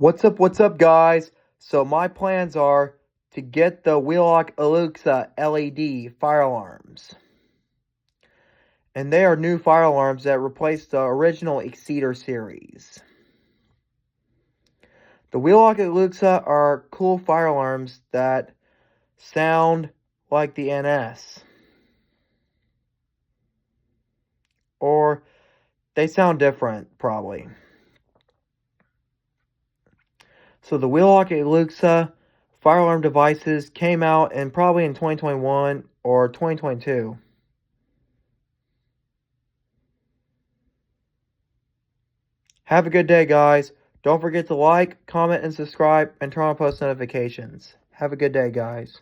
What's up, guys? So my plans are to get the wheelock Eluxa LED fire alarms. And they are new fire alarms that replace the original Exceeder series. The wheelock Eluxa are cool fire alarms that sound like the NS. Or they sound different, probably. So the wheelock Eluxa fire alarm devices came out probably in 2021 or 2022. Have a good day, guys. Don't forget to like, comment, and subscribe, and turn on post notifications. Have a good day, guys.